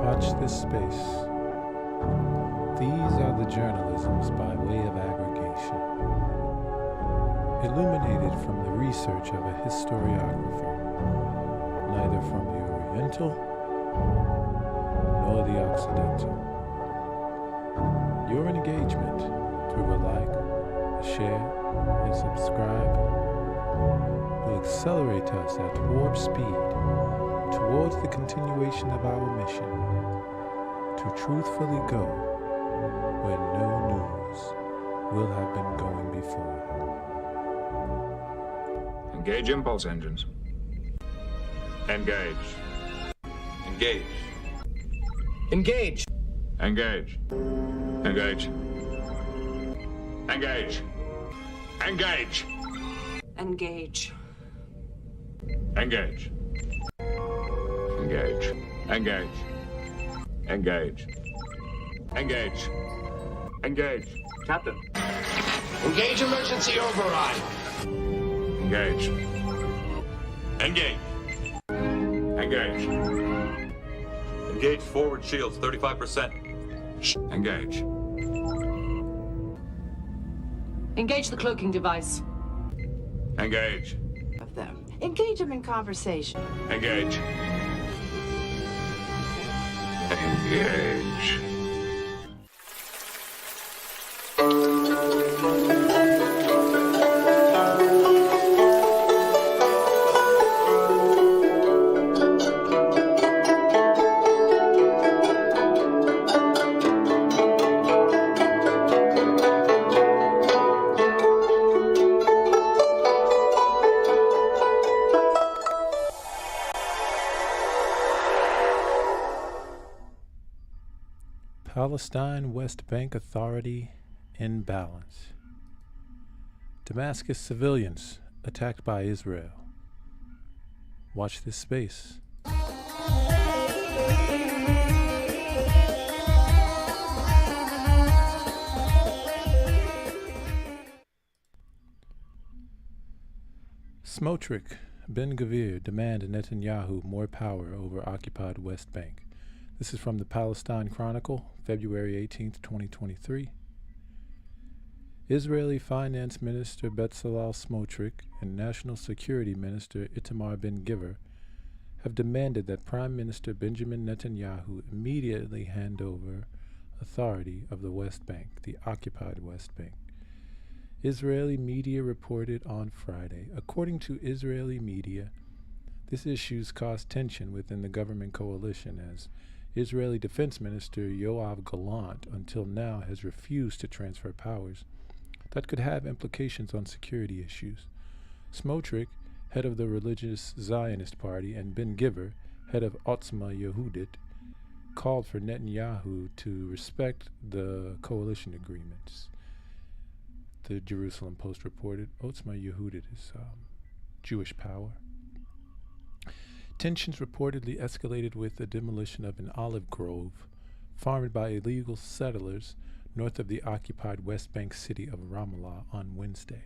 Watch this space. These are the journalisms by way of aggregation, illuminated from the research of a historiographer, neither from the Oriental nor the Occidental, Your engagement through a like, a share, and subscribe will accelerate us at warp speed towards the continuation of our mission to truthfully go where no news will have been going before. Engage impulse engines. Engage. Engage. Engage. Engage. Engage. Engage. Engage. Engage. Engage. Engage. Engage. Engage. Engage. Engage. Captain. Engage emergency override. Engage. Engage. Engage. Engage forward shields, 35%. Engage. Engage the cloaking device. Engage. Of them. Engage them in conversation. Engage. Engage. Palestine West Bank Authority in balance. Damascus civilians attacked by Israel. Watch this space. Smotrich, Ben-Gvir demand Netanyahu more power over occupied West Bank. This is from the Palestine Chronicle, February 18th, 2023. Israeli Finance Minister Bezalel Smotrich and National Security Minister Itamar Ben-Gvir have demanded that Prime Minister Benjamin Netanyahu immediately hand over authority of the West Bank, the occupied West Bank. Israeli media reported on Friday. According to Israeli media, this issue's caused tension within the government coalition as Israeli Defense Minister Yoav Gallant until now has refused to transfer powers that could have implications on security issues. Smotrich, head of the religious Zionist Party, and Ben-Gvir, head of Otzma Yehudit, called for Netanyahu to respect the coalition agreements. The Jerusalem Post reported Otzma Yehudit is Jewish power. Tensions reportedly escalated with the demolition of an olive grove farmed by illegal settlers north of the occupied West Bank city of Ramallah on Wednesday.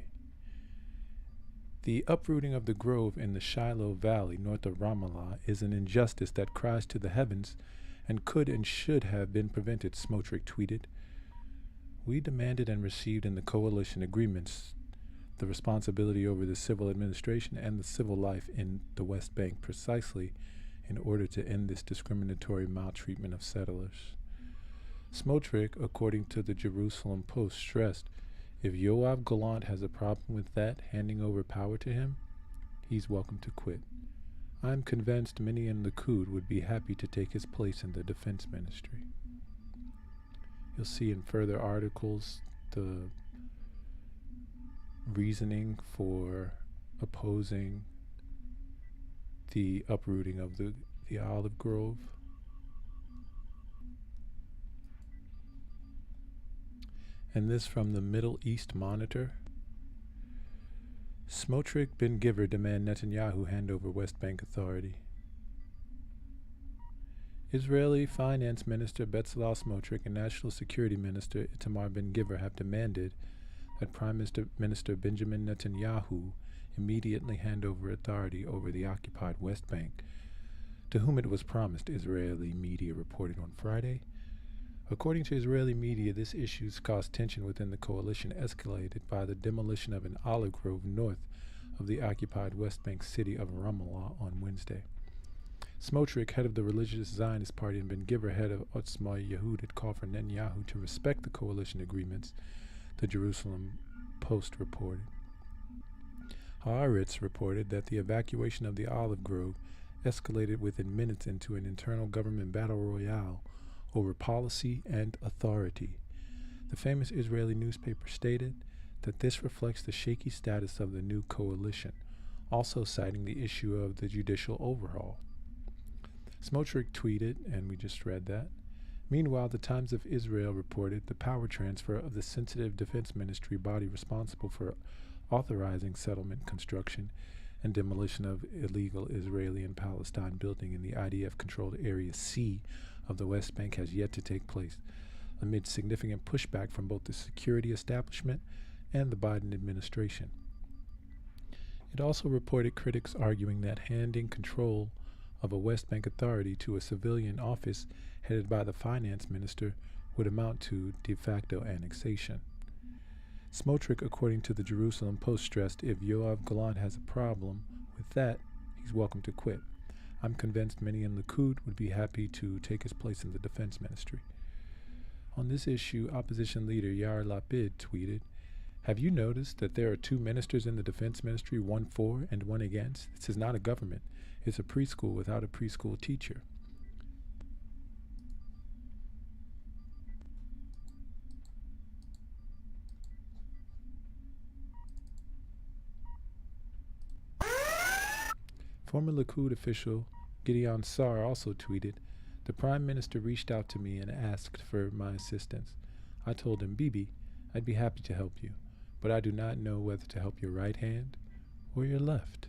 The uprooting of the grove in the Shiloh Valley north of Ramallah is an injustice that cries to the heavens and could and should have been prevented, Smotrich tweeted. We demanded and received in the coalition agreements the responsibility over the civil administration and the civil life in the West Bank precisely in order to end this discriminatory maltreatment of settlers. Smotrich, according to the Jerusalem Post, stressed if Yoav Gallant has a problem with that, handing over power to him, he's welcome to quit. I'm convinced many in Likud would be happy to take his place in the defense ministry. You'll see in further articles the reasoning for opposing the uprooting of the olive grove. And this from the Middle East Monitor. Smotrich Ben-Gvir demand Netanyahu hand over West Bank authority. Israeli Finance Minister Bezalel Smotrich and National Security Minister Itamar Ben-Gvir have demanded that Prime Minister Benjamin Netanyahu immediately hand over authority over the occupied West Bank, to whom it was promised, Israeli media reported on Friday. According to Israeli media, this issue's caused tension within the coalition escalated by the demolition of an olive grove north of the occupied West Bank city of Ramallah on Wednesday. Smotrich, head of the religious Zionist party, and Ben Giver, head of Otzma Yehud, had called for Netanyahu to respect the coalition agreements, the Jerusalem Post reported. Haaretz reported that the evacuation of the olive grove escalated within minutes into an internal government battle royale over policy and authority. The famous Israeli newspaper stated that this reflects the shaky status of the new coalition, also citing the issue of the judicial overhaul. Smotrich tweeted, and we just read that. Meanwhile, the Times of Israel reported the power transfer of the sensitive defense ministry body responsible for authorizing settlement construction and demolition of illegal Israeli and Palestine building in the IDF-controlled Area C of the West Bank has yet to take place, amid significant pushback from both the security establishment and the Biden administration. It also reported critics arguing that handing control of a West Bank authority to a civilian office headed by the finance minister would amount to de facto annexation. Smotrich, according to the Jerusalem Post, stressed if Yoav Gallant has a problem with that, he's welcome to quit. I'm convinced many in Likud would be happy to take his place in the defense ministry. On this issue, opposition leader Yair Lapid tweeted, "Have you noticed that there are two ministers in the defense ministry, one for and one against? This is not a government. It's a preschool without a preschool teacher." Former Likud official Gideon Sar also tweeted, "The Prime Minister reached out to me and asked for my assistance. I told him, Bibi, I'd be happy to help you, but I do not know whether to help your right hand or your left."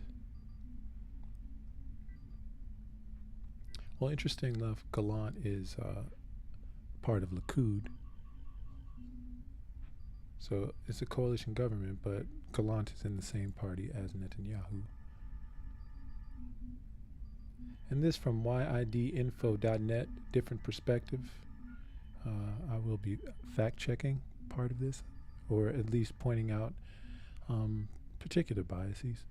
Well, interesting enough, Gallant is part of Likud. So it's a coalition government, but Gallant is in the same party as Netanyahu. And this from yidinfo.net, different perspective. I will be fact-checking part of this, or at least pointing out particular biases.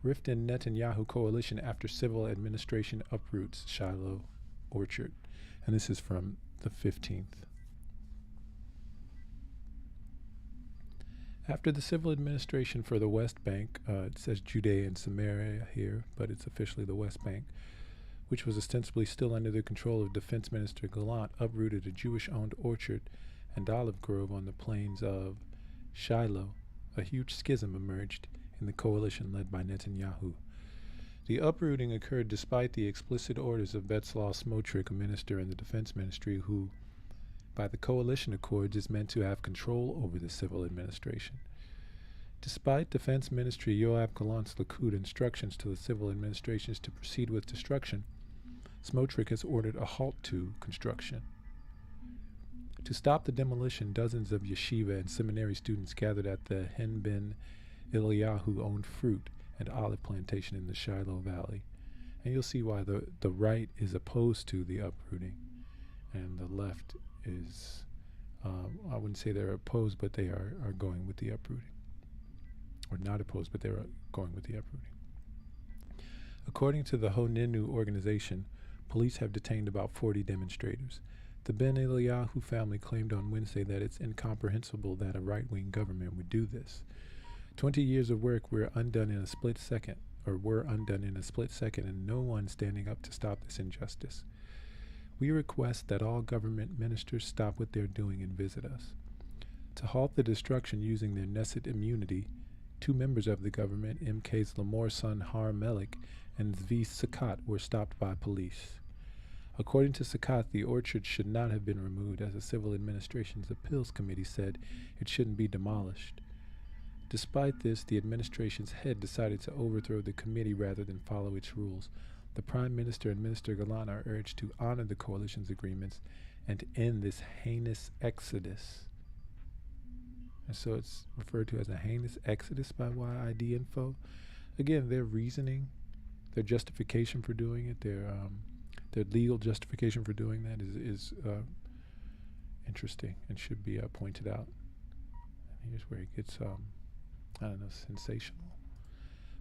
Rift in Netanyahu coalition after civil administration uproots Shiloh Orchard. And this is from the 15th. After the civil administration for the West Bank, it says Judea and Samaria here, but it's officially the West Bank, which was ostensibly still under the control of Defense Minister Gallant, uprooted a Jewish-owned orchard and olive grove on the plains of Shiloh. A huge schism emerged in the coalition led by Netanyahu. The uprooting occurred despite the explicit orders of Bezalel Smotrich, a minister in the defense ministry who, by the coalition accords, is meant to have control over the civil administration. Despite Defense Ministry Yoav Gallant's Likud instructions to the civil administrations to proceed with destruction, Smotrich has ordered a halt to construction. To stop the demolition, dozens of yeshiva and seminary students gathered at the Hen Ben Eliyahu-owned fruit and olive plantation in the Shiloh Valley. And you'll see why the right is opposed to the uprooting, and the left is, I wouldn't say they're opposed, but they are going with the uprooting. Or not opposed, but they're going with the uprooting. According to the Honenu organization, police have detained about 40 demonstrators. The Ben Eliyahu family claimed on Wednesday that it's incomprehensible that a right-wing government would do this. 20 years of work were undone in a split second, and no one standing up to stop this injustice. We request that all government ministers stop what they're doing and visit us. To halt the destruction using their Knesset immunity, two members of the government, MK's Lamor's son Har Melik and Zvi Sakat, were stopped by police. According to Sakat, the orchard should not have been removed, as the Civil Administration's Appeals Committee said it shouldn't be demolished. Despite this, the administration's head decided to overthrow the committee rather than follow its rules. The Prime Minister and Minister Gallant are urged to honor the coalition's agreements and end this heinous exodus. And so it's referred to as a heinous exodus by YID Info. Again, their reasoning, their justification for doing it, their legal justification for doing that is interesting and should be pointed out. And here's where it gets, sensational.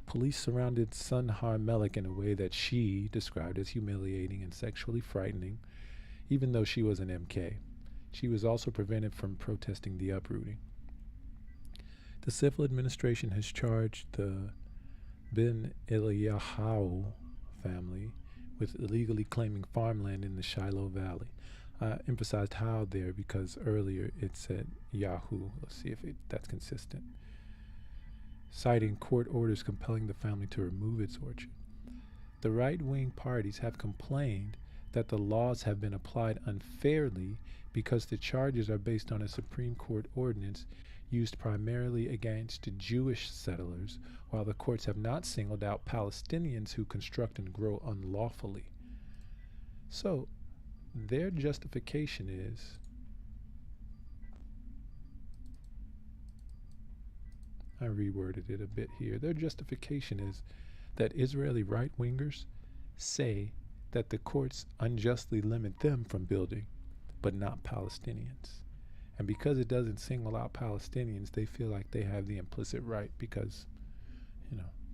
Police surrounded Sunhar Melik in a way that she described as humiliating and sexually frightening, even though she was an MK. She was also prevented from protesting the uprooting. The civil administration has charged the Ben Eliyahu family with illegally claiming farmland in the Shiloh Valley. I emphasized how there because earlier it said Yahoo. Let's see if that's consistent. Citing court orders compelling the family to remove its orchard. The right-wing parties have complained that the laws have been applied unfairly because the charges are based on a Supreme Court ordinance used primarily against Jewish settlers, while the courts have not singled out Palestinians who construct and grow unlawfully. So, their justification is I reworded it a bit here. Their justification is that Israeli right-wingers say that the courts unjustly limit them from building, but not Palestinians. And because it doesn't single out Palestinians, they feel like they have the implicit right because,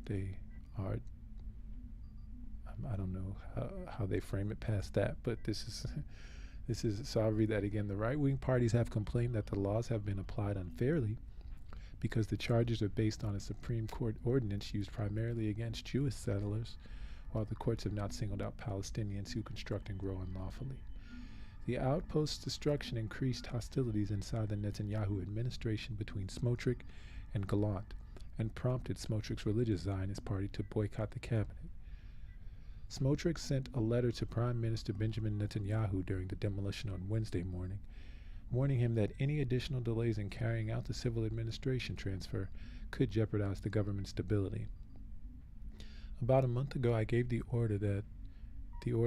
they are, I don't know how they frame it past that, but this is, so I'll read that again. The right-wing parties have complained that the laws have been applied unfairly because the charges are based on a Supreme Court ordinance used primarily against Jewish settlers, while the courts have not singled out Palestinians who construct and grow unlawfully. The outpost's destruction increased hostilities inside the Netanyahu administration between Smotrich and Gallant, and prompted Smotrich's religious Zionist party to boycott the cabinet. Smotrich sent a letter to Prime Minister Benjamin Netanyahu during the demolition on Wednesday morning, warning him that any additional delays in carrying out the civil administration transfer could jeopardize the government's stability. About a month ago, I gave the order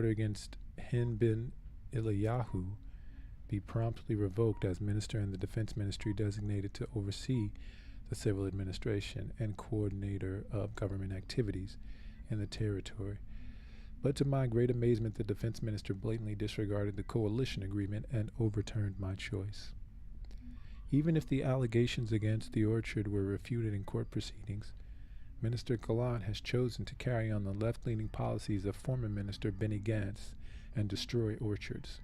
against Hin bin Eliyahu be promptly revoked as minister in the defense ministry designated to oversee the civil administration and coordinator of government activities in the territory. But to my great amazement, the defense minister blatantly disregarded the coalition agreement and overturned my choice. Even if the allegations against the orchard were refuted in court proceedings, Minister Gallant has chosen to carry on the left-leaning policies of former Minister Benny Gantz and destroy orchards.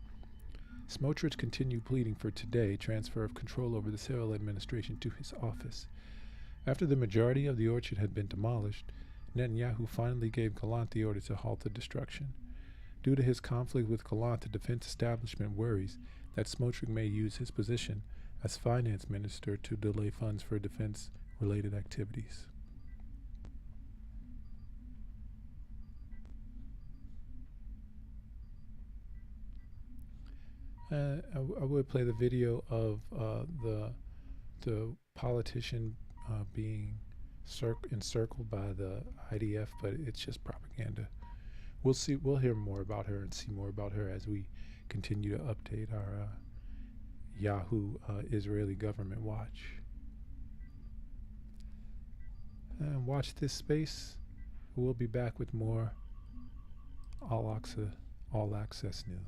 Smotrich continued pleading for today transfer of control over the civil administration to his office. After the majority of the orchard had been demolished, Netanyahu finally gave Gallant the order to halt the destruction. Due to his conflict with Gallant, the defense establishment worries that Smotrich may use his position as finance minister to delay funds for defense-related activities. I would play the video of the politician being encircled by the IDF, but it's just propaganda. We'll hear more about her and see more about her as we continue to update our Yahoo Israeli government watch. And watch this space. We'll be back with more All Access News.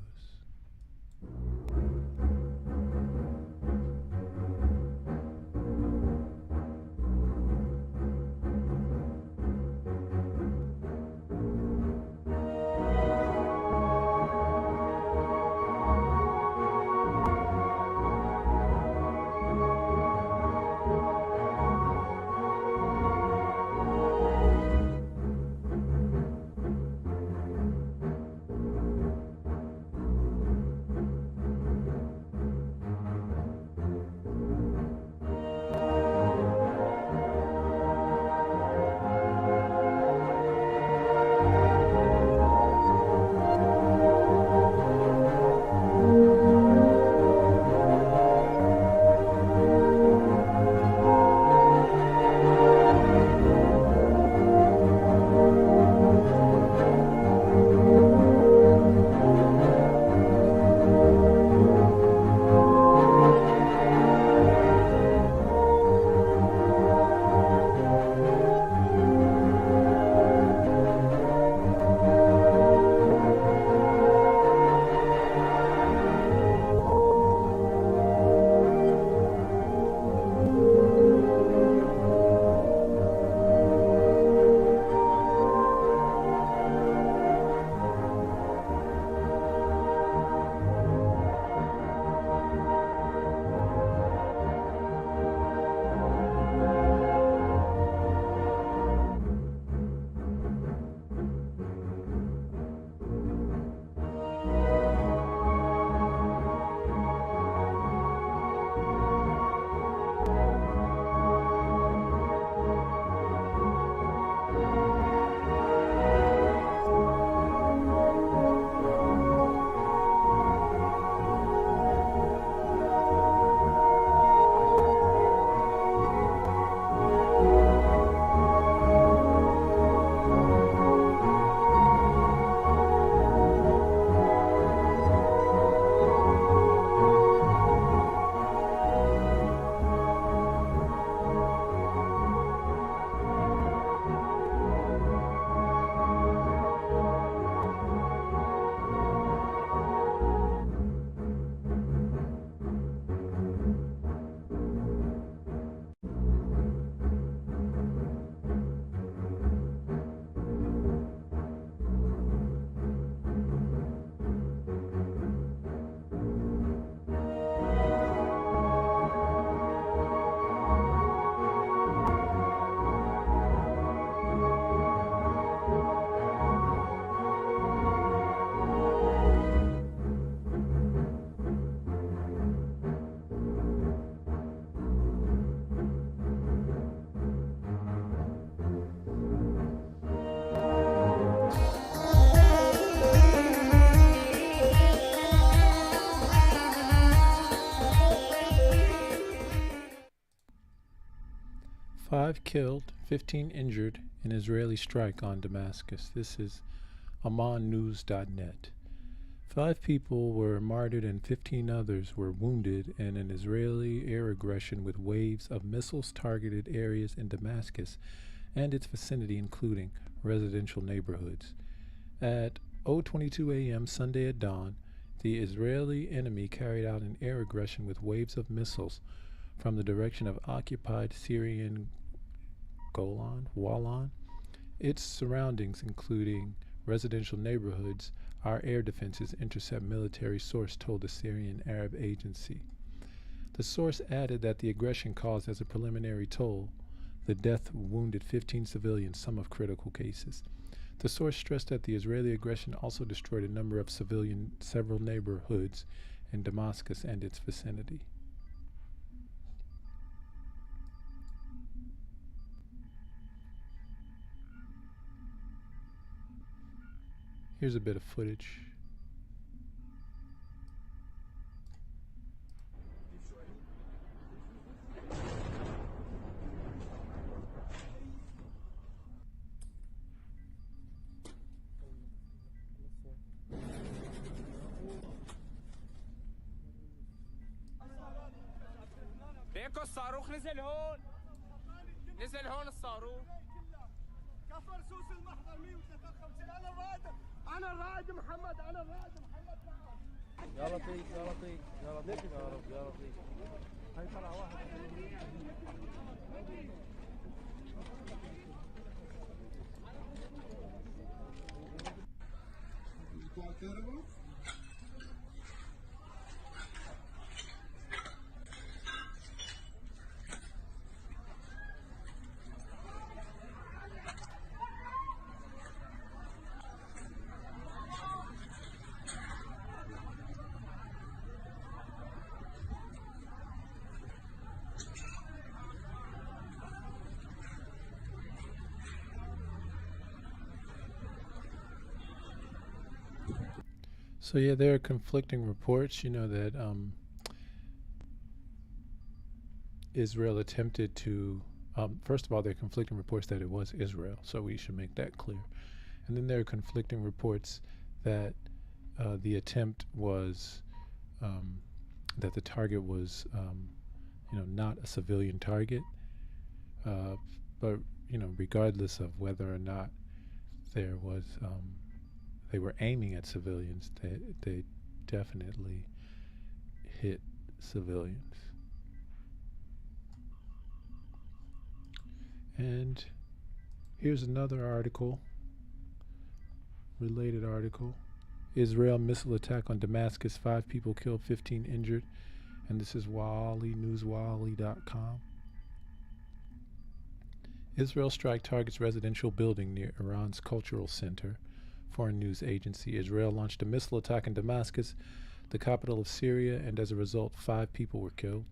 5 killed, 15 injured in Israeli strike on Damascus. This is AmmonNews.net. 5 people were martyred and 15 others were wounded in an Israeli air aggression with waves of missiles targeted areas in Damascus and its vicinity, including residential neighborhoods. At 0:22 a.m. Sunday at dawn, the Israeli enemy carried out an air aggression with waves of missiles from the direction of occupied Syrian Golan, its surroundings, including residential neighborhoods. Our air defenses intercept, military source told the Syrian Arab Agency. The source added that the aggression caused as a preliminary toll the death wounded 15 civilians, some of critical cases. The source stressed that the Israeli aggression also destroyed a number of several neighborhoods in Damascus and its vicinity. Here's a bit of footage. بيكو الصاروخ نزل هون نزل هون الصاروخ كفر سوس المحضر 153 انا الرائد محمد يا لطيف يا لطيف يا لطيف يا رب يا لطيف هاي طلع واحد So yeah, there are conflicting reports, that Israel attempted to, first of all, there are conflicting reports that it was Israel, so we should make that clear. And then there are conflicting reports that the attempt was, that the target was, not a civilian target, but, regardless of whether or not there was, they were aiming at civilians, they definitely hit civilians. And here's another article, related article. Israel missile attack on Damascus, 5 people killed, 15 injured. And this is newswali.com. Israel strike targets residential building near Iran's cultural center. Foreign news agency. Israel launched a missile attack in Damascus, the capital of Syria, and as a result, 5 people were killed.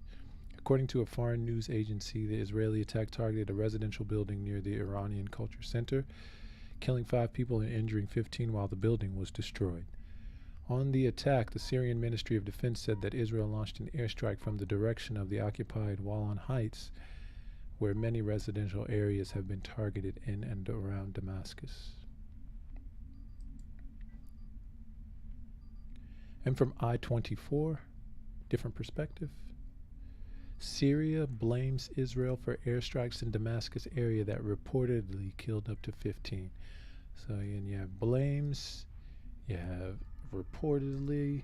According to a foreign news agency, the Israeli attack targeted a residential building near the Iranian Culture Center, killing 5 people and injuring 15 while the building was destroyed. On the attack, the Syrian Ministry of Defense said that Israel launched an airstrike from the direction of the occupied Golan Heights, where many residential areas have been targeted in and around Damascus. And from I-24, different perspective. Syria blames Israel for airstrikes in Damascus area that reportedly killed up to 15. So you have blames, you have reportedly,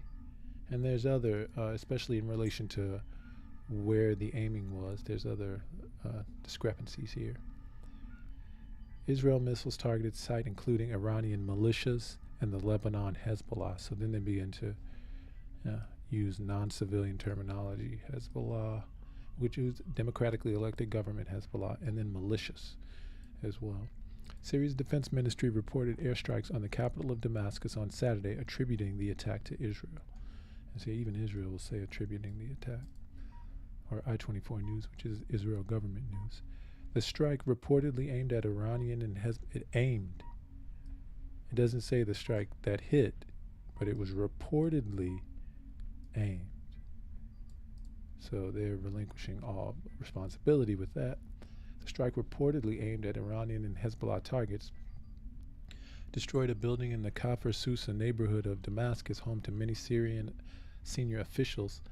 and there's other, especially in relation to where the aiming was, there's other discrepancies here. Israel missiles targeted site including Iranian militias and the Lebanon Hezbollah. So then they begin to use non-civilian terminology, Hezbollah, which is democratically elected government Hezbollah, and then militias as well. Syria's defense ministry reported airstrikes on the capital of Damascus on Saturday, attributing the attack to Israel. And so even Israel will say attributing the attack. Or I-24 News, which is Israel government news. The strike reportedly aimed at Iranian and it aimed. It doesn't say the strike that hit, but it was reportedly aimed. So they're relinquishing all responsibility with that. The strike, reportedly aimed at Iranian and Hezbollah targets, destroyed a building in the Kafr Sousa neighborhood of Damascus, home to many Syrian senior officials,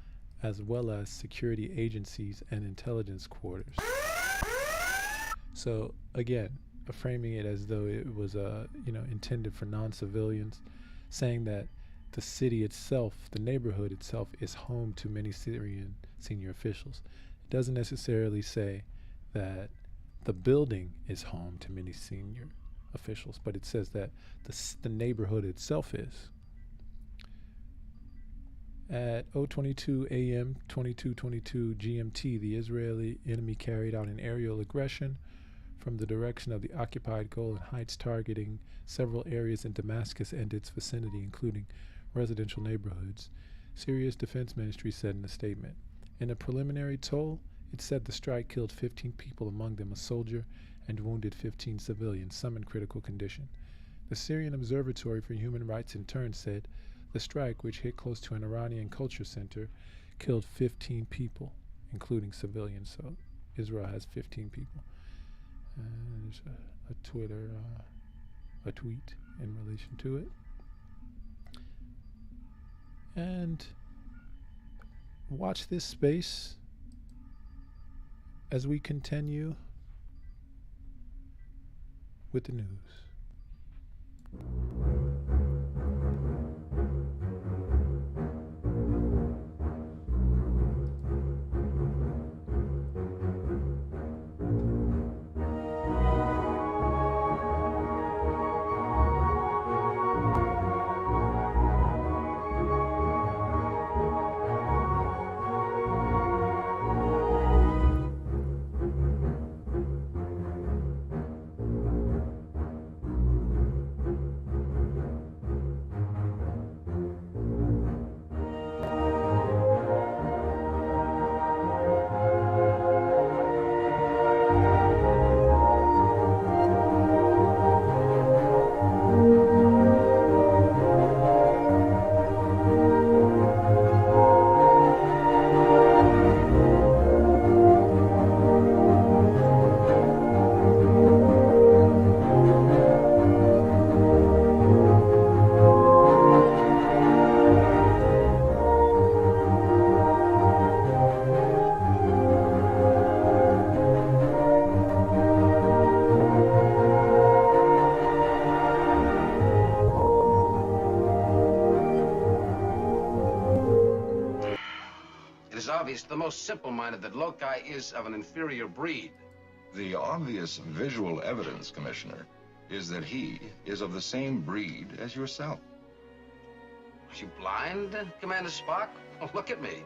as well as security agencies and intelligence quarters. So again, framing it as though it was intended for non-civilians, saying that the city itself, the neighborhood itself, is home to many Syrian senior officials. It doesn't necessarily say that the building is home to many senior officials, but it says that the neighborhood itself is. At 0:22 a.m., 22:22 GMT, the Israeli enemy carried out an aerial aggression from the direction of the occupied Golan Heights, targeting several areas in Damascus and its vicinity, including residential neighborhoods, Syria's defense ministry said in a statement. In a preliminary toll, it said the strike killed 15 people, among them a soldier, and wounded 15 civilians, some in critical condition. The Syrian Observatory for Human Rights in turn said the strike, which hit close to an Iranian culture center, killed 15 people, including civilians. So Israel has 15 people. There's a tweet in relation to it. And watch this space as we continue with the news. Obvious to the most simple-minded that Loci is of an inferior breed. The obvious visual evidence, Commissioner, is that he is of the same breed as yourself. Are you blind, Commander Spock? Oh, look at me.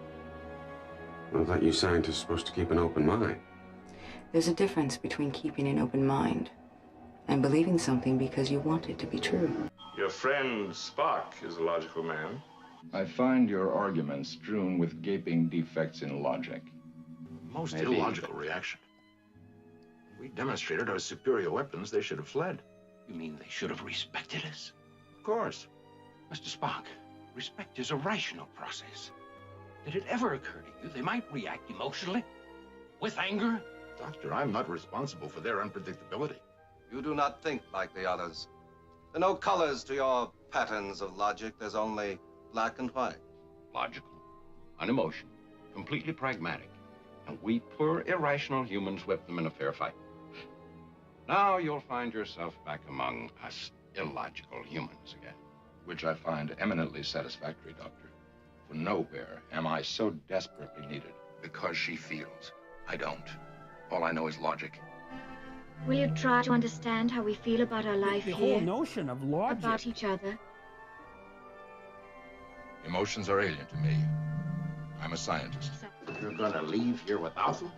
I thought you scientists were supposed to keep an open mind. There's a difference between keeping an open mind and believing something because you want it to be true. Your friend Spock is a logical man. I find your arguments strewn with gaping defects in logic. Most illogical reaction. We demonstrated our superior weapons. They should have fled. You mean they should have respected us? Of course. Mr. Spock, respect is a rational process. Did it ever occur to you they might react emotionally? With anger? Doctor, I'm not responsible for their unpredictability. You do not think like the others. There are no colors to your patterns of logic. There's only black and white. Logical, unemotional, completely pragmatic. And we poor, irrational humans whip them in a fair fight. Now you'll find yourself back among us illogical humans again. Which I find eminently satisfactory, Doctor. For nowhere am I so desperately needed. Because she feels. I don't. All I know is logic. Will you try to understand how we feel about our life the here? whole notion of logic. About each other? Emotions are alien to me. I'm a scientist. You're gonna leave here without them?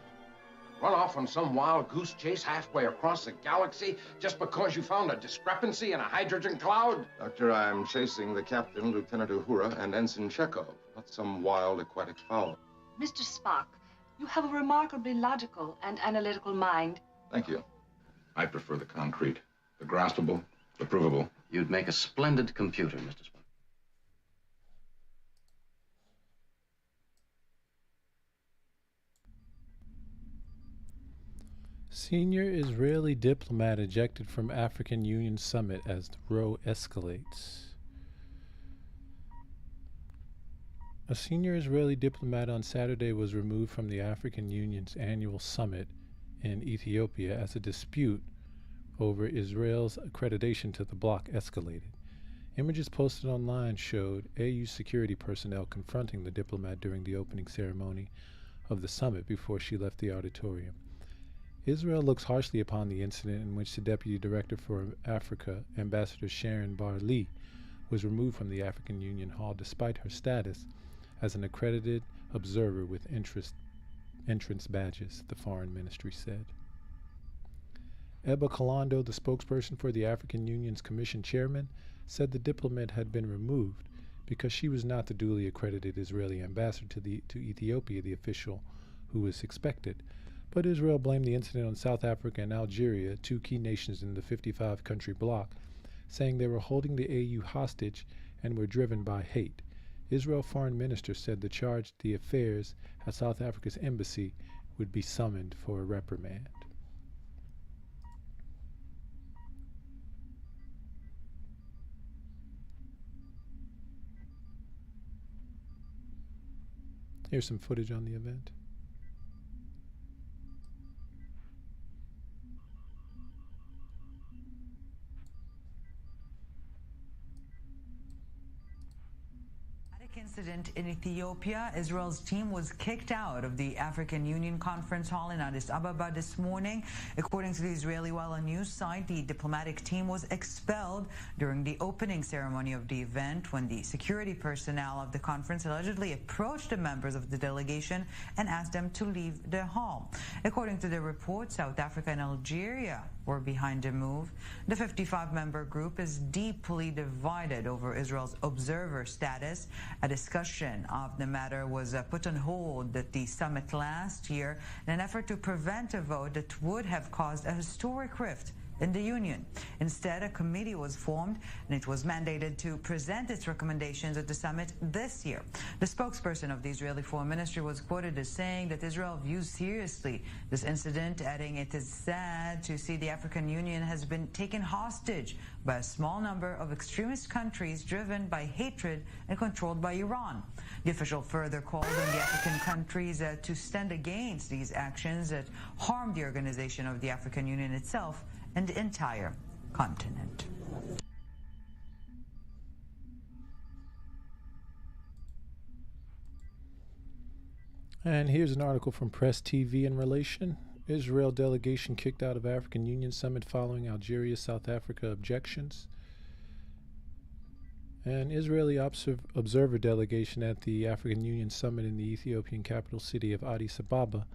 Run off on some wild goose chase halfway across the galaxy just because you found a discrepancy in a hydrogen cloud? Doctor, I'm chasing the captain, Lieutenant Uhura, and Ensign Chekhov, not some wild aquatic fowl. Mr. Spock, you have a remarkably logical and analytical mind. Thank you. I prefer the concrete, the graspable, the provable. You'd make a splendid computer, Mr. Spock. Senior Israeli diplomat ejected from African Union summit as the row escalates. A senior Israeli diplomat on Saturday was removed from the African Union's annual summit in Ethiopia as a dispute over Israel's accreditation to the bloc escalated. Images posted online showed AU security personnel confronting the diplomat during the opening ceremony of the summit before she left the auditorium. Israel looks harshly upon the incident in which the Deputy Director for Africa, Ambassador Sharon Bar-Lee, was removed from the African Union Hall despite her status as an accredited observer with entrance badges, the Foreign Ministry said. Ebba Kalando, the spokesperson for the African Union's Commission chairman, said the diplomat had been removed because she was not the duly accredited Israeli ambassador to Ethiopia, the official who was expected. But Israel blamed the incident on South Africa and Algeria, two key nations in the 55-country bloc, saying they were holding the AU hostage and were driven by hate. Israel foreign minister said the affairs at South Africa's embassy would be summoned for a reprimand. Here's some footage on the event. Incident in Ethiopia, Israel's team was kicked out of the African Union Conference Hall in Addis Ababa this morning. According to the Israeli Walla news site, the diplomatic team was expelled during the opening ceremony of the event when the security personnel of the conference allegedly approached the members of the delegation and asked them to leave the hall. According to the report, South Africa and Algeria were behind the move. The 55-member group is deeply divided over Israel's observer status. A discussion of the matter was put on hold at the summit last year in an effort to prevent a vote that would have caused a historic rift in the Union. Instead, a committee was formed and it was mandated to present its recommendations at the summit this year. The spokesperson of the Israeli Foreign Ministry was quoted as saying that Israel views seriously this incident, adding it is sad to see the African Union has been taken hostage by a small number of extremist countries driven by hatred and controlled by Iran. The official further called on the African countries to stand against these actions that harm the organization of the African Union itself and the entire continent. And here's an article from Press TV in relation. Israel delegation kicked out of African Union summit following Algeria, South Africa objections. An Israeli observer delegation at the African Union summit in the Ethiopian capital city of Addis Ababa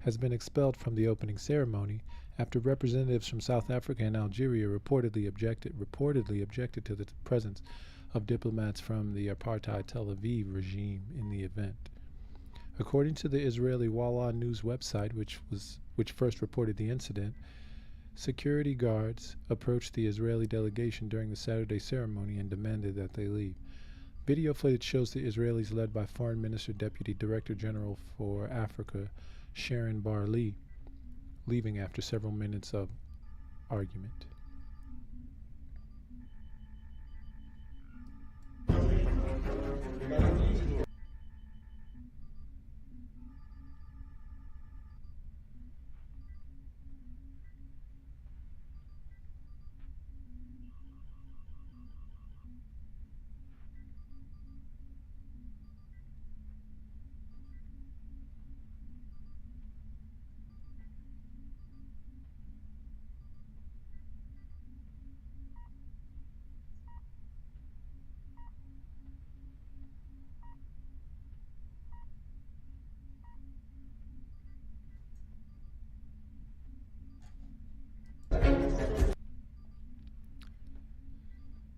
has been expelled from the opening ceremony after representatives from South Africa and Algeria reportedly objected to the presence of diplomats from the apartheid Tel Aviv regime in the event. According to the Israeli Walla news website, which first reported the incident, security guards approached the Israeli delegation during the Saturday ceremony and demanded that they leave. Video footage shows the Israelis led by Foreign Minister Deputy Director General for Africa, Sharon Bar-Lee, leaving after several minutes of argument.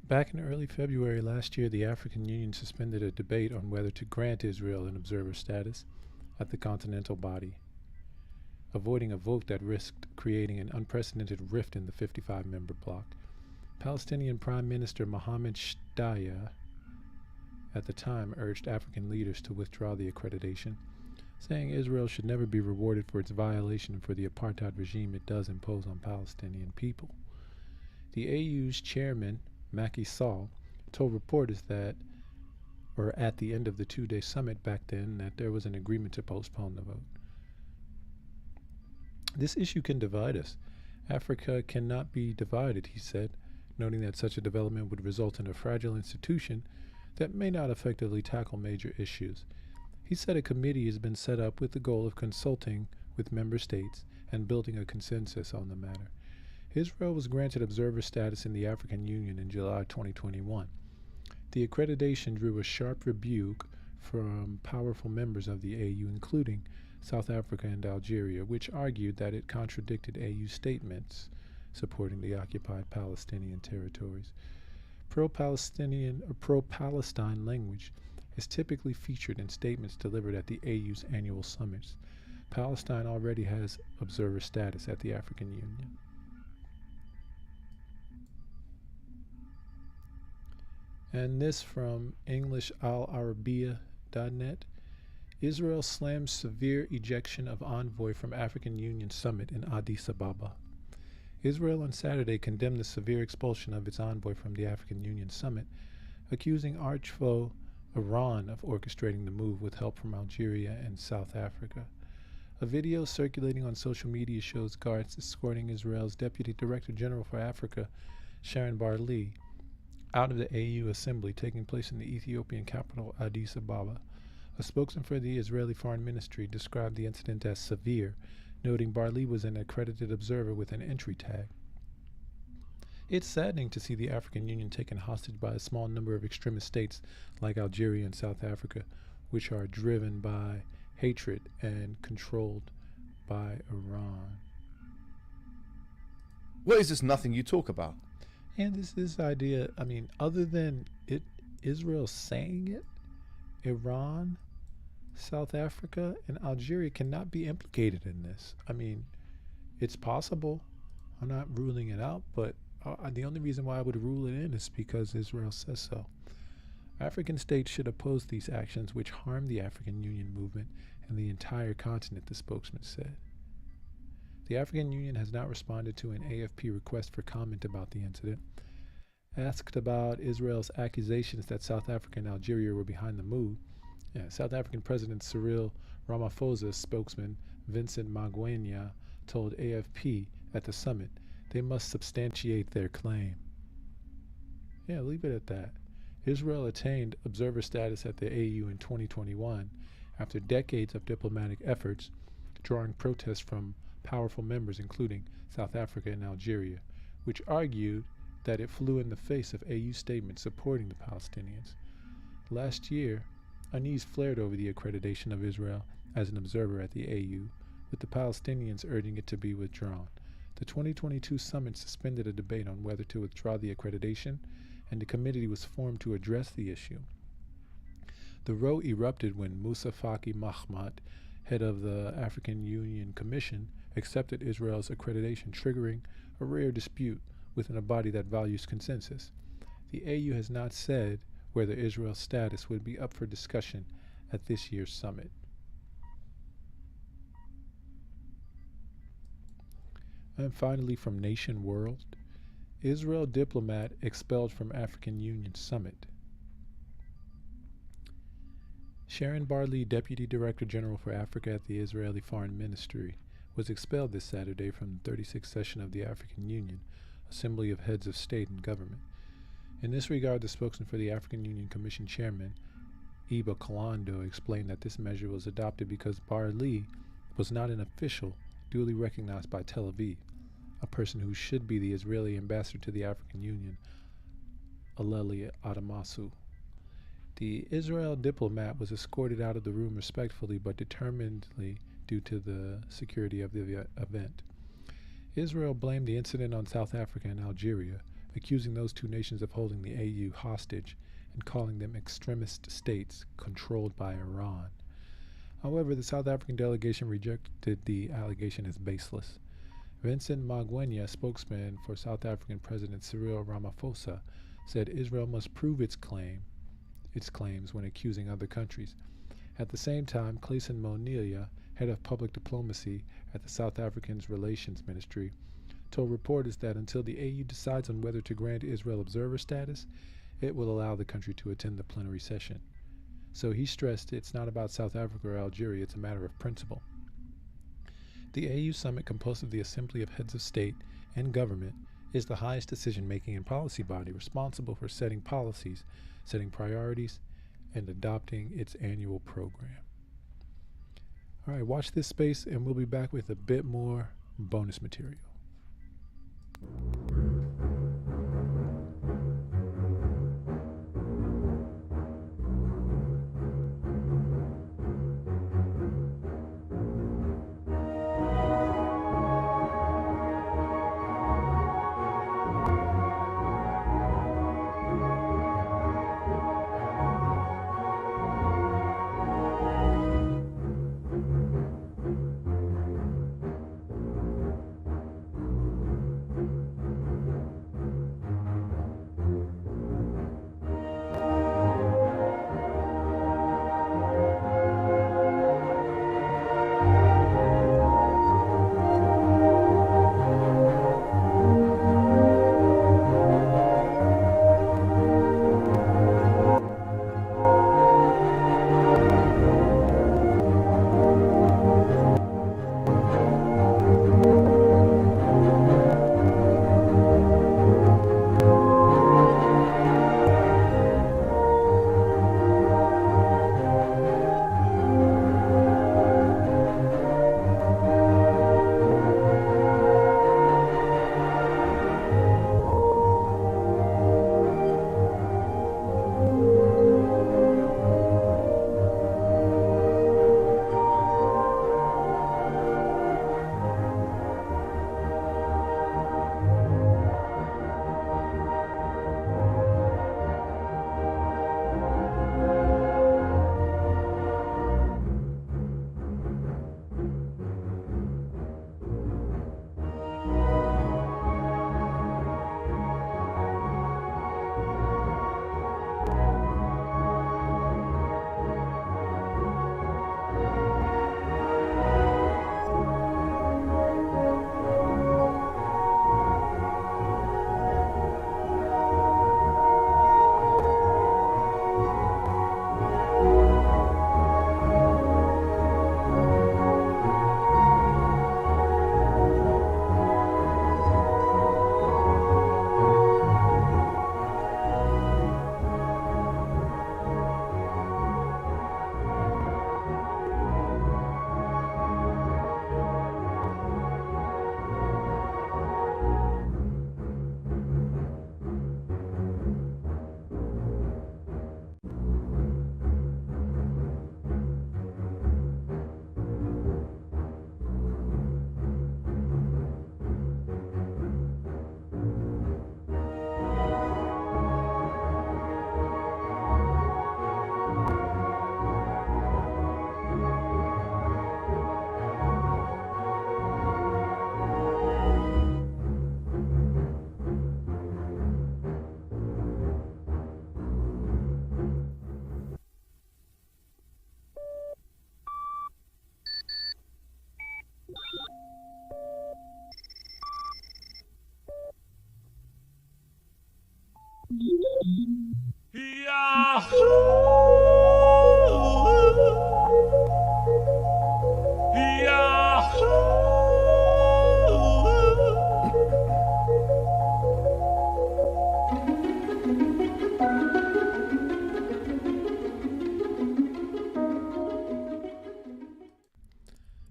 Back in early February last year, the African Union suspended a debate on whether to grant Israel an observer status at the continental body, avoiding a vote that risked creating an unprecedented rift in the 55-member bloc. Palestinian Prime Minister Mohammed Shtayyeh at the time urged African leaders to withdraw the accreditation, saying Israel should never be rewarded for its violation for the apartheid regime it does impose on Palestinian people. The AU's chairman, Macky Sall, told reporters that, or at the end of the two-day summit back then, that there was an agreement to postpone the vote. This issue can divide us. Africa cannot be divided, he said, noting that such a development would result in a fragile institution that may not effectively tackle major issues. He said a committee has been set up with the goal of consulting with member states and building a consensus on the matter. Israel was granted observer status in the African Union in July 2021. The accreditation drew a sharp rebuke from powerful members of the AU, including South Africa and Algeria, which argued that it contradicted AU statements supporting the occupied Palestinian territories. Pro-Palestinian or pro-Palestine language is typically featured in statements delivered at the AU's annual summits. Palestine already has observer status at the African Union. And this from EnglishAlArabiya.net. Israel slams severe ejection of envoy from African Union summit in Addis Ababa. Israel on Saturday condemned the severe expulsion of its envoy from the African Union summit, accusing arch-foe Iran of orchestrating the move with help from Algeria and South Africa. A video circulating on social media shows guards escorting Israel's Deputy Director General for Africa, Sharon Barley, out of the AU assembly taking place in the Ethiopian capital Addis Ababa. A spokesman for the Israeli Foreign Ministry described the incident as severe, noting Barley was an accredited observer with an entry tag. It's saddening to see the African Union taken hostage by a small number of extremist states like Algeria and South Africa, which are driven by hatred and controlled by Iran. What is this nothing you talk about? And this idea, I mean, other than Israel saying it, Iran, South Africa, and Algeria cannot be implicated in this. I mean, it's possible. I'm not ruling it out, but the only reason why I would rule it in is because Israel says so. African states should oppose these actions which harm the African Union movement and the entire continent, the spokesman said. The African Union has not responded to an AFP request for comment about the incident. Asked about Israel's accusations that South Africa and Algeria were behind the move, South African President Cyril Ramaphosa's spokesman Vincent Magwenya told AFP at the summit they must substantiate their claim. Yeah, leave it at that. Israel attained observer status at the AU in 2021 after decades of diplomatic efforts, drawing protests from powerful members including South Africa and Algeria, which argued that it flew in the face of AU statements supporting the Palestinians. Last year, unease flared over the accreditation of Israel as an observer at the AU, with the Palestinians urging it to be withdrawn. The 2022 summit suspended a debate on whether to withdraw the accreditation, and a committee was formed to address the issue. The row erupted when Moussa Faki Mahamat, head of the African Union Commission, accepted Israel's accreditation, triggering a rare dispute within a body that values consensus. The AU has not said whether Israel's status would be up for discussion at this year's summit. And finally, from Nation World, Israel diplomat expelled from African Union summit. Sharon Barley, Deputy Director General for Africa at the Israeli Foreign Ministry, was expelled this Saturday from the 36th session of the African Union, Assembly of Heads of State and Government. In this regard, the spokesman for the African Union Commission Chairman, Iba Kalando, explained that this measure was adopted because Barley was not an official duly recognized by Tel Aviv, a person who should be the Israeli ambassador to the African Union, Aleli Adamasu. The Israel diplomat was escorted out of the room respectfully but determinedly due to the security of the event. Israel blamed the incident on South Africa and Algeria, accusing those two nations of holding the AU hostage and calling them extremist states controlled by Iran. However, the South African delegation rejected the allegation as baseless. Vincent Magwenya, spokesman for South African President Cyril Ramaphosa, said Israel must prove its claims when accusing other countries, At the same time, Clayson Monilia, head of public diplomacy at the South African Relations Ministry, told reporters that until the AU decides on whether to grant Israel observer status, it will allow the country to attend the plenary session. So he stressed it's not about South Africa or Algeria, it's a matter of principle. The AU summit, composed of the Assembly of Heads of State and Government, is the highest decision-making and policy body responsible for setting policies, setting priorities, and adopting its annual program. All right, watch this space, and we'll be back with a bit more bonus material.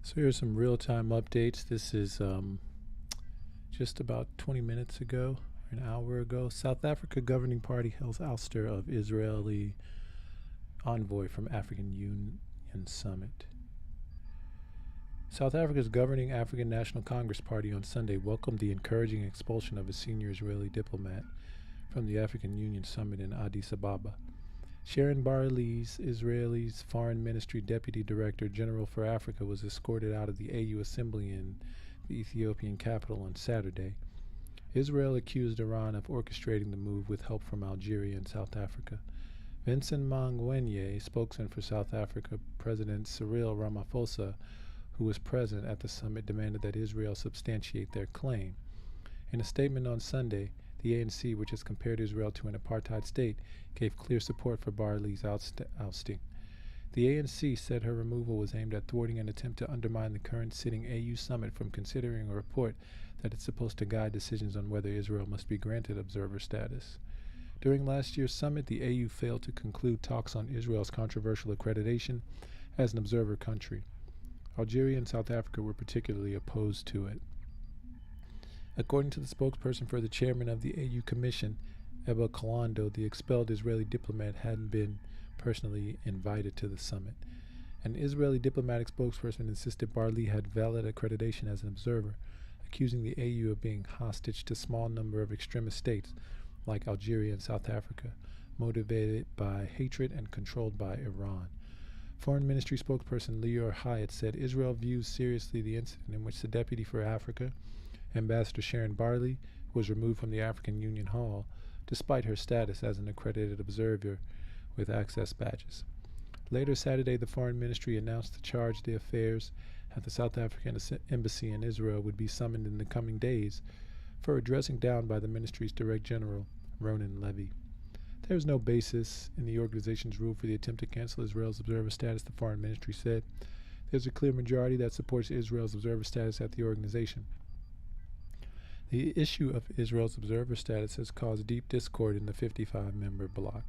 So here's some real-time updates. This is just about 20 minutes ago, an hour ago. South Africa governing party held ouster of Israeli envoy from African Union Summit. South Africa's governing African National Congress Party on Sunday welcomed the encouraging expulsion of a senior Israeli diplomat from the African Union Summit in Addis Ababa. Sharon Barley's Israeli's Foreign Ministry Deputy Director General for Africa was escorted out of the AU Assembly in the Ethiopian capital on Saturday. Israel accused Iran of orchestrating the move with help from Algeria and South Africa. Vincent Mangwenye, spokesman for South Africa President Cyril Ramaphosa, who was present at the summit, demanded that Israel substantiate their claim. In a statement on Sunday, the ANC, which has compared Israel to an apartheid state, gave clear support for Barley's ousting. The ANC said her removal was aimed at thwarting an attempt to undermine the current sitting AU summit from considering a report that it's supposed to guide decisions on whether Israel must be granted observer status. During last year's summit, the AU failed to conclude talks on Israel's controversial accreditation as an observer country. Algeria and South Africa were particularly opposed to it. According to the spokesperson for the chairman of the AU Commission, Eba Kalando, the expelled Israeli diplomat hadn't been personally invited to the summit. An Israeli diplomatic spokesperson insisted Barley had valid accreditation as an observer, accusing the AU of being hostage to a small number of extremist states like Algeria and South Africa, motivated by hatred and controlled by Iran. Foreign Ministry spokesperson Lior Hayat said Israel views seriously the incident in which the Deputy for Africa, Ambassador Sharon Barley, was removed from the African Union Hall despite her status as an accredited observer with access badges. Later Saturday, the Foreign Ministry announced the charge d'affaires at the South African Embassy in Israel would be summoned in the coming days for a dressing down by the ministry's Director General, Ronan Levy. There is no basis in the organization's rule for the attempt to cancel Israel's observer status, the Foreign Ministry said. There's a clear majority that supports Israel's observer status at the organization. The issue of Israel's observer status has caused deep discord in the 55-member bloc.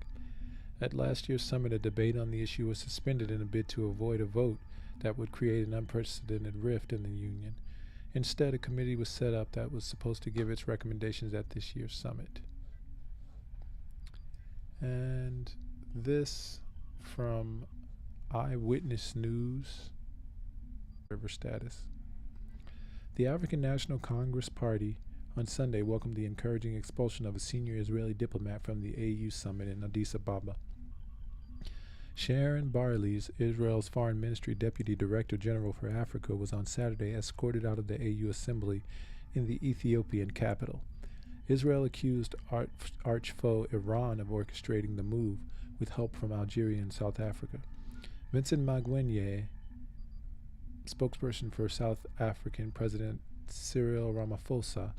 At last year's summit, a debate on the issue was suspended in a bid to avoid a vote that would create an unprecedented rift in the union. Instead, a committee was set up that was supposed to give its recommendations at this year's summit. And this from Eyewitness News, observer status. The African National Congress Party on Sunday welcomed the encouraging expulsion of a senior Israeli diplomat from the AU summit in Addis Ababa. Sharon Barley's, Israel's Foreign Ministry Deputy Director General for Africa, was on Saturday escorted out of the AU assembly in the Ethiopian capital. Israel accused arch foe Iran of orchestrating the move with help from Algeria and South Africa. Vincent Magwenye, spokesperson for South African President Cyril Ramaphosa,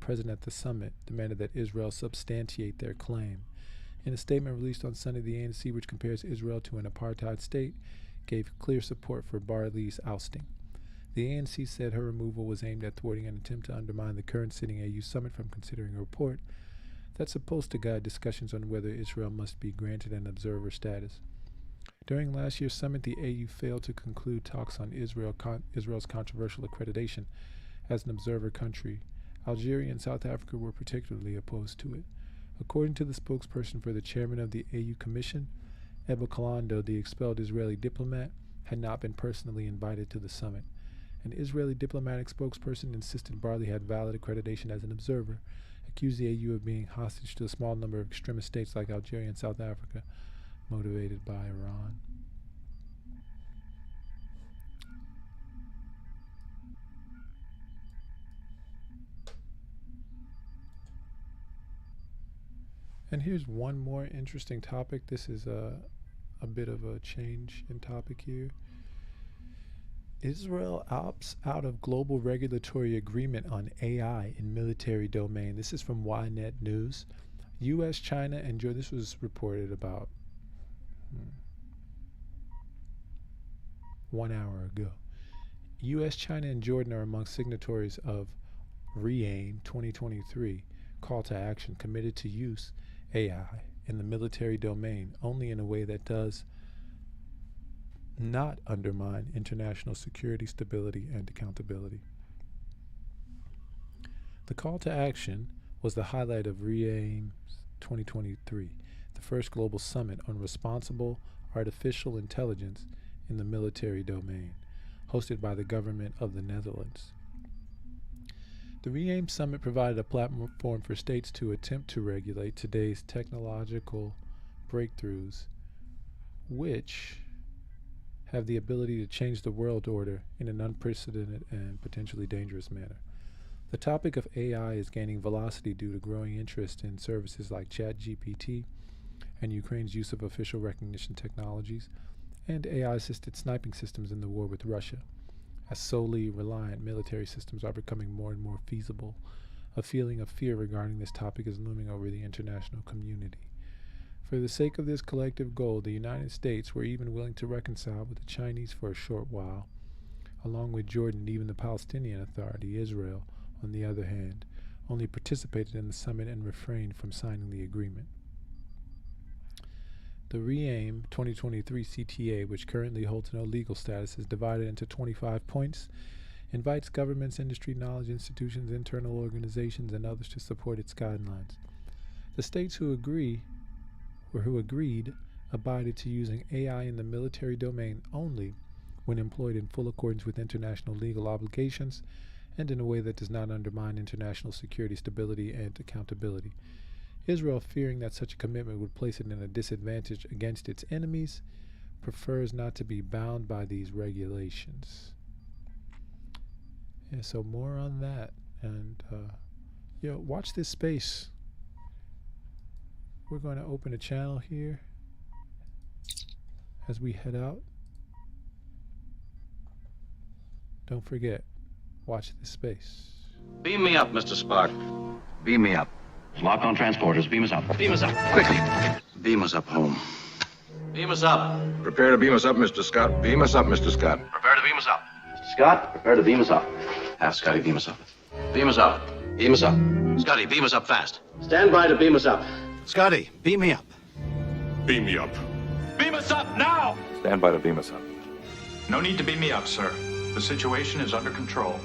present at the summit, demanded that Israel substantiate their claim. In a statement released on Sunday, the ANC, which compares Israel to an apartheid state, gave clear support for Barley's ousting. The ANC said her removal was aimed at thwarting an attempt to undermine the current sitting AU summit from considering a report that's supposed to guide discussions on whether Israel must be granted an observer status. During last year's summit, the AU failed to conclude talks on Israel's controversial accreditation as an observer country. Algeria and South Africa were particularly opposed to it. According to the spokesperson for the chairman of the AU Commission, Eba Kalando, the expelled Israeli diplomat, had not been personally invited to the summit. An Israeli diplomatic spokesperson insisted Barley had valid accreditation as an observer, accused the AU of being hostage to a small number of extremist states like Algeria and South Africa, motivated by Iran. And here's one more interesting topic. This is a bit of a change in topic here. Israel opts out of global regulatory agreement on AI in military domain. This is from Ynet News. U.S., China, and Jordan. This was reported about 1 hour ago. U.S., China, and Jordan are among signatories of REAIM 2023, call to action committed to use AI in the military domain only in a way that does not undermine international security, stability, and accountability. The call to action was the highlight of REAIM 2023, the first global summit on responsible artificial intelligence in the military domain, hosted by the government of the Netherlands. The REAIM Summit provided a platform for states to attempt to regulate today's technological breakthroughs, which have the ability to change the world order in an unprecedented and potentially dangerous manner. The topic of AI is gaining velocity due to growing interest in services like ChatGPT and Ukraine's use of official recognition technologies, and AI-assisted sniping systems in the war with Russia. As solely reliant military systems are becoming more and more feasible, a feeling of fear regarding this topic is looming over the international community. For the sake of this collective goal, the United States were even willing to reconcile with the Chinese for a short while. Along with Jordan and even the Palestinian Authority, Israel, on the other hand, only participated in the summit and refrained from signing the agreement. The REAIM 2023 CTA, which currently holds no legal status, is divided into 25 points, invites governments, industry, knowledge institutions, internal organizations, and others to support its guidelines. The states who agreed abided to using AI in the military domain only when employed in full accordance with international legal obligations and in a way that does not undermine international security, stability, and accountability. Israel, fearing that such a commitment would place it in a disadvantage against its enemies, prefers not to be bound by these regulations. Yeah, so more on that. And, watch this space. We're going to open a channel here as we head out. Don't forget, watch this space. Beam me up, Mr. Spark. Beam me up. Lock on transporters. Beam us up. Beam us up, quickly. Beam us up home. Beam us up. Prepare to beam us up, Mr. Scott. Beam us up, Mr. Scott. Prepare to beam us up. Scott, prepare to beam us up. Have Scotty beam us up. Beam us up. Beam us up. Scotty, beam us up fast. Stand by to beam us up. Scotty, beam me up. Beam me up. Beam us up now! Stand by to beam us up. No need to beam me up, sir. The situation is under control.